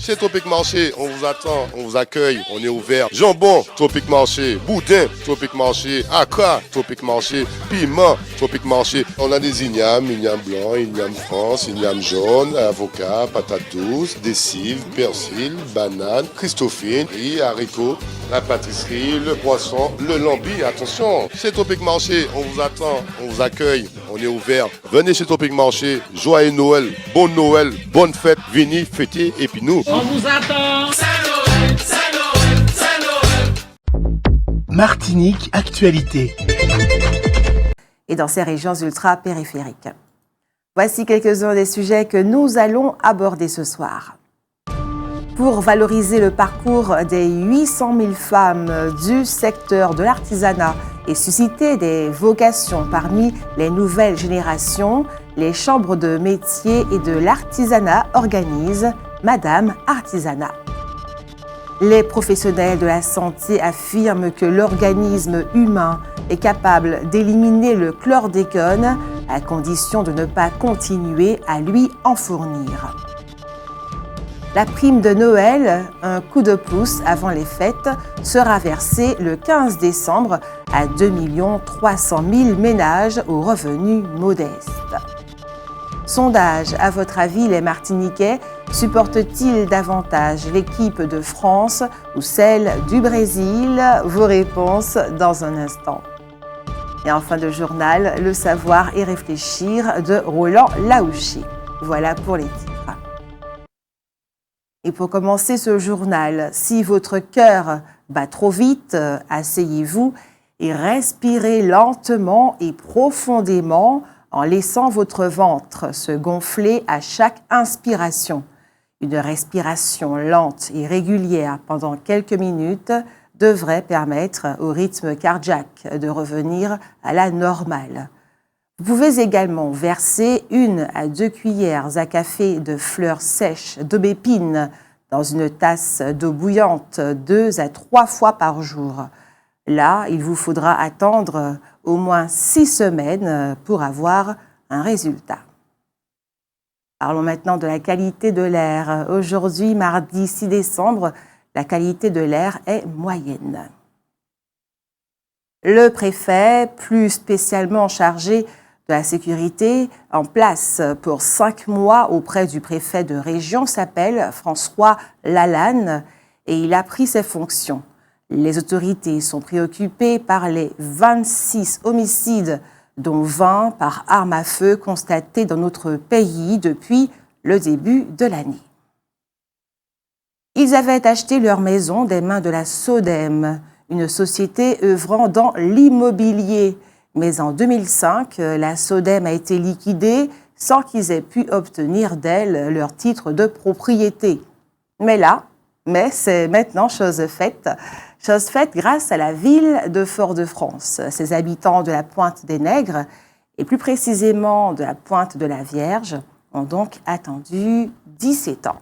C'est Tropic Marché, on vous attend, on vous accueille, on est ouvert. Jambon, Tropic Marché. Boudin, Tropic Marché. Aka, Tropic Marché. Piment, Tropic Marché. On a des ignames blanc, igname France, igname jaune, avocat, patate douce, des cives, persil, banane, christophine, riz, haricots, la pâtisserie, le poisson, le lambi. Attention, c'est Tropic Marché, on vous attend, on vous accueille, on est ouvert. Venez chez Tropic Marché, joyeux Noël, bonne fête, venez fêter et puis nous. On vous attend. C'est Noël, c'est Noël, c'est Noël. Martinique Actualité. Et dans ces régions ultra-périphériques. Voici quelques-uns des sujets que nous allons aborder ce soir. Pour valoriser le parcours des 800 000 femmes du secteur de l'artisanat et susciter des vocations parmi les nouvelles générations, les chambres de métiers et de l'artisanat organisent Madame Artisanat. Les professionnels de la santé affirment que l'organisme humain est capable d'éliminer le chlordécone à condition de ne pas continuer à lui en fournir. La prime de Noël, un coup de pouce avant les fêtes, sera versée le 15 décembre à 2 300 000 ménages aux revenus modestes. Sondage, à votre avis, les Martiniquais supportent-ils davantage l'équipe de France ou celle du Brésil? Vos réponses dans un instant. Et en fin de journal, le savoir et réfléchir de Roland Laouchi. Voilà pour les titres. Et pour commencer ce journal, si votre cœur bat trop vite, asseyez-vous et respirez lentement et profondément en laissant votre ventre se gonfler à chaque inspiration. Une respiration lente et régulière pendant quelques minutes devrait permettre au rythme cardiaque de revenir à la normale. Vous pouvez également verser 1 à 2 cuillères à café de fleurs sèches d'aubépine dans une tasse d'eau bouillante 2 à 3 fois par jour. Là, il vous faudra attendre au moins 6 semaines pour avoir un résultat. Parlons maintenant de la qualité de l'air. Aujourd'hui, mardi 6 décembre, la qualité de l'air est moyenne. Le préfet, plus spécialement chargé de la sécurité, en place pour 5 mois auprès du préfet de région, s'appelle François Lalanne et il a pris ses fonctions. Les autorités sont préoccupées par les 26 homicides, dont 20 par arme à feu constatés dans notre pays depuis le début de l'année. Ils avaient acheté leur maison des mains de la SODEM, une société œuvrant dans l'immobilier. Mais en 2005, la SODEM a été liquidée sans qu'ils aient pu obtenir d'elle leur titre de propriété. Mais c'est maintenant chose faite. Chose faite grâce à la ville de Fort-de-France. Ses habitants de la Pointe des Nègres, et plus précisément de la Pointe de la Vierge, ont donc attendu 17 ans.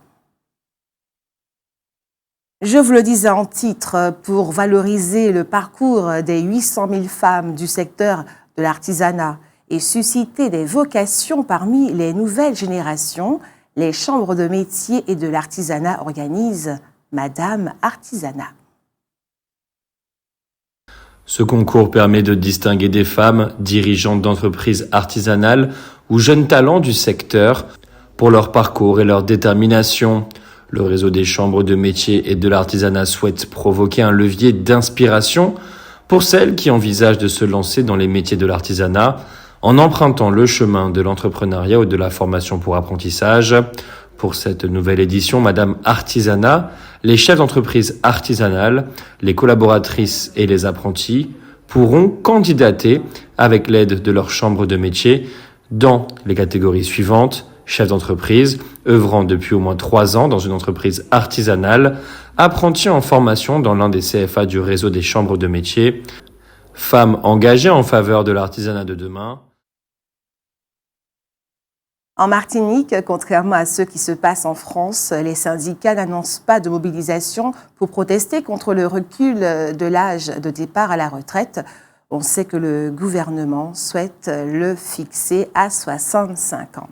Je vous le disais en titre, pour valoriser le parcours des 800 000 femmes du secteur de l'artisanat et susciter des vocations parmi les nouvelles générations, les chambres de métiers et de l'artisanat organisent Madame Artisanat. Ce concours permet de distinguer des femmes dirigeantes d'entreprises artisanales ou jeunes talents du secteur pour leur parcours et leur détermination. Le réseau des chambres de métiers et de l'artisanat souhaite provoquer un levier d'inspiration pour celles qui envisagent de se lancer dans les métiers de l'artisanat en empruntant le chemin de l'entrepreneuriat ou de la formation pour apprentissage. Pour cette nouvelle édition, Madame Artisanat, les chefs d'entreprise artisanales, les collaboratrices et les apprentis pourront candidater avec l'aide de leur chambre de métier dans les catégories suivantes: chef d'entreprise, œuvrant depuis au moins 3 ans dans une entreprise artisanale, apprenti en formation dans l'un des CFA du réseau des chambres de métiers, femme engagée en faveur de l'artisanat de demain. En Martinique, contrairement à ce qui se passe en France, les syndicats n'annoncent pas de mobilisation pour protester contre le recul de l'âge de départ à la retraite. On sait que le gouvernement souhaite le fixer à 65 ans.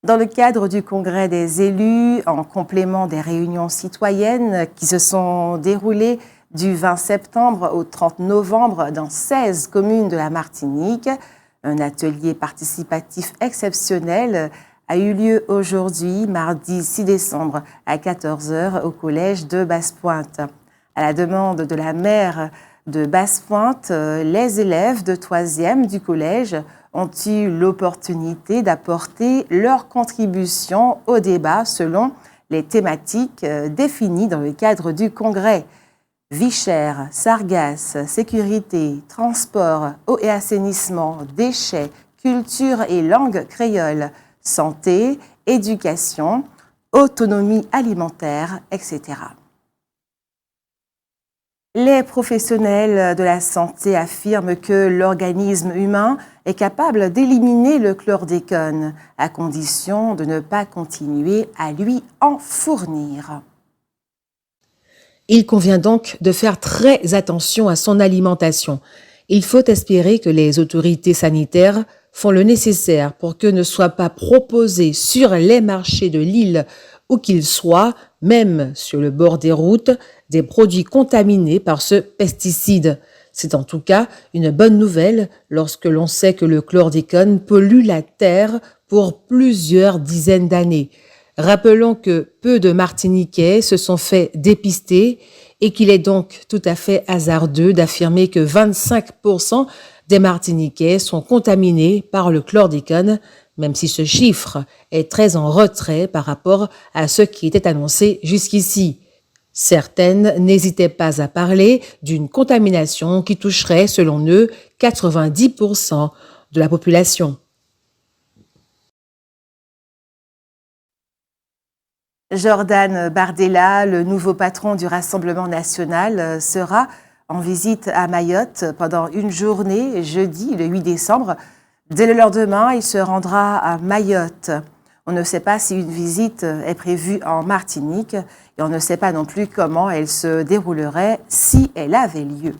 Dans le cadre du congrès des élus, en complément des réunions citoyennes qui se sont déroulées du 20 septembre au 30 novembre dans 16 communes de la Martinique, un atelier participatif exceptionnel a eu lieu aujourd'hui, mardi 6 décembre, à 14h au collège de Basse-Pointe. À la demande de la maire de Basse-Pointe, les élèves de 3e du collège ont eu l'opportunité d'apporter leur contribution au débat selon les thématiques définies dans le cadre du congrès. Vie chère, sargasses, sécurité, transport, eau et assainissement, déchets, culture et langue créole, santé, éducation, autonomie alimentaire, etc. Les professionnels de la santé affirment que l'organisme humain est capable d'éliminer le chlordécone, à condition de ne pas continuer à lui en fournir. Il convient donc de faire très attention à son alimentation. Il faut espérer que les autorités sanitaires font le nécessaire pour que ne soient pas proposés sur les marchés de l'île où qu'ils soient, même sur le bord des routes, des produits contaminés par ce pesticide. C'est en tout cas une bonne nouvelle lorsque l'on sait que le chlordécone pollue la terre pour plusieurs dizaines d'années. Rappelons que peu de Martiniquais se sont fait dépister et qu'il est donc tout à fait hasardeux d'affirmer que 25% des Martiniquais sont contaminés par le chlordécone, même si ce chiffre est très en retrait par rapport à ce qui était annoncé jusqu'ici. Certaines n'hésitaient pas à parler d'une contamination qui toucherait, selon eux, 90% de la population. Jordan Bardella, le nouveau patron du Rassemblement national, sera en visite à Mayotte pendant une journée, jeudi, le 8 décembre. Dès le lendemain, il se rendra à Mayotte. On ne sait pas si une visite est prévue en Martinique et on ne sait pas non plus comment elle se déroulerait si elle avait lieu.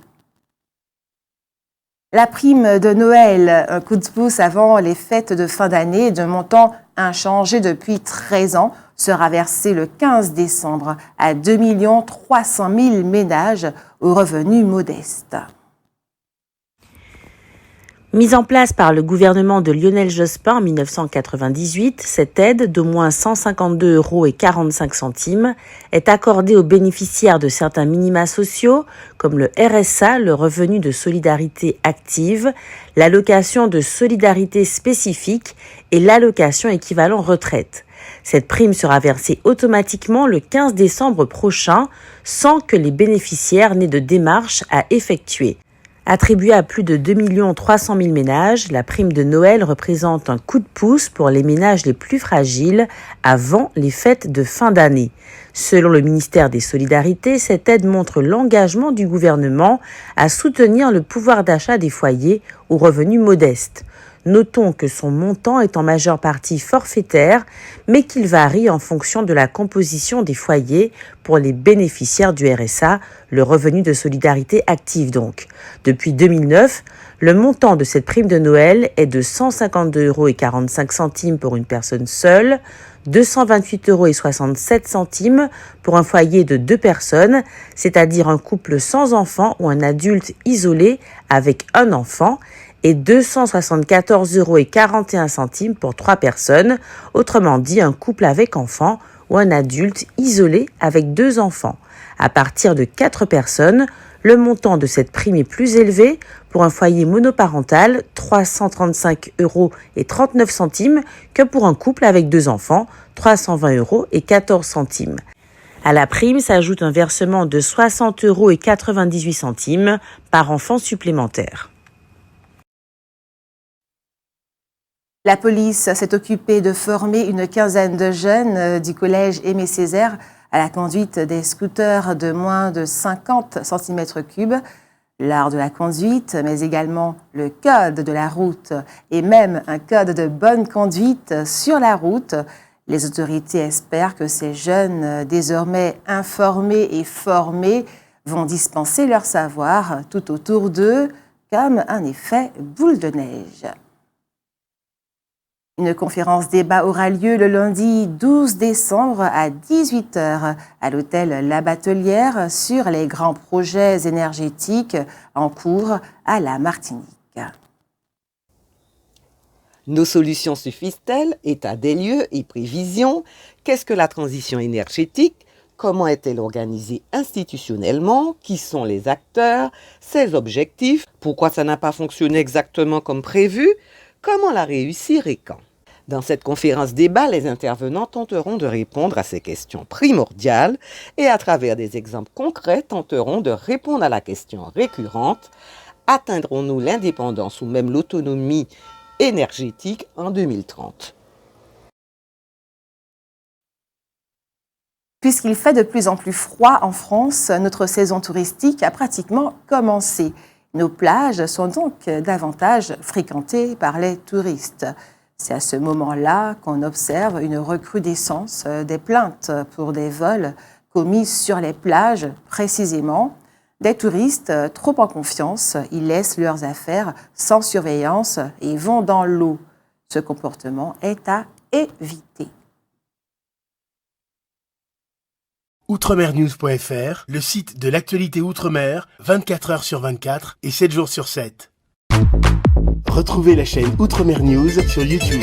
La prime de Noël, un coup de pouce avant les fêtes de fin d'année d'un montant inchangé depuis 13 ans, sera versée le 15 décembre à 2 300 000 ménages aux revenus modestes. Mise en place par le gouvernement de Lionel Jospin en 1998, cette aide d'au moins 152,45 € est accordée aux bénéficiaires de certains minima sociaux comme le RSA, le revenu de solidarité active, l'allocation de solidarité spécifique et l'allocation équivalent retraite. Cette prime sera versée automatiquement le 15 décembre prochain sans que les bénéficiaires n'aient de démarche à effectuer. Attribuée à plus de 2 300 000 ménages, la prime de Noël représente un coup de pouce pour les ménages les plus fragiles avant les fêtes de fin d'année. Selon le ministère des Solidarités, cette aide montre l'engagement du gouvernement à soutenir le pouvoir d'achat des foyers aux revenus modestes. Notons que son montant est en majeure partie forfaitaire, mais qu'il varie en fonction de la composition des foyers pour les bénéficiaires du RSA, le revenu de solidarité active donc. Depuis 2009, le montant de cette prime de Noël est de 152,45 € pour une personne seule, 228,67 € pour un foyer de 2 personnes, c'est-à-dire un couple sans enfant ou un adulte isolé avec un enfant, et 274,41 € pour 3 personnes, autrement dit un couple avec enfant ou un adulte isolé avec 2 enfants. À partir de 4 personnes, le montant de cette prime est plus élevé. Pour un foyer monoparental, 335,39 € que pour un couple avec 2 enfants, 320,14 €. À la prime s'ajoute un versement de 60,98 € par enfant supplémentaire. La police s'est occupée de former une quinzaine de jeunes du collège Aimé Césaire à la conduite des scooters de moins de 50 cm3, l'art de la conduite, mais également le code de la route et même un code de bonne conduite sur la route. Les autorités espèrent que ces jeunes, désormais informés et formés, vont dispenser leur savoir tout autour d'eux comme un effet boule de neige. Une conférence débat aura lieu le lundi 12 décembre à 18h à l'hôtel La Batelière sur les grands projets énergétiques en cours à la Martinique. Nos solutions suffisent-elles? État des lieux et prévisions. Qu'est-ce que la transition énergétique? Comment est-elle organisée institutionnellement? Qui sont les acteurs? Ses objectifs? Pourquoi ça n'a pas fonctionné exactement comme prévu? Comment la réussir et quand? Dans cette conférence débat, les intervenants tenteront de répondre à ces questions primordiales et à travers des exemples concrets tenteront de répondre à la question récurrente: atteindrons-nous l'indépendance ou même l'autonomie énergétique en 2030? Puisqu'il fait de plus en plus froid en France, notre saison touristique a pratiquement commencé. Nos plages sont donc davantage fréquentées par les touristes. C'est à ce moment-là qu'on observe une recrudescence des plaintes pour des vols commis sur les plages, précisément. Des touristes trop en confiance, ils laissent leurs affaires sans surveillance et vont dans l'eau. Ce comportement est à éviter. Outremernews.fr, le site de l'actualité Outre-mer, 24 h sur 24 et 7 jours sur 7. Retrouvez la chaîne Outremer News sur YouTube.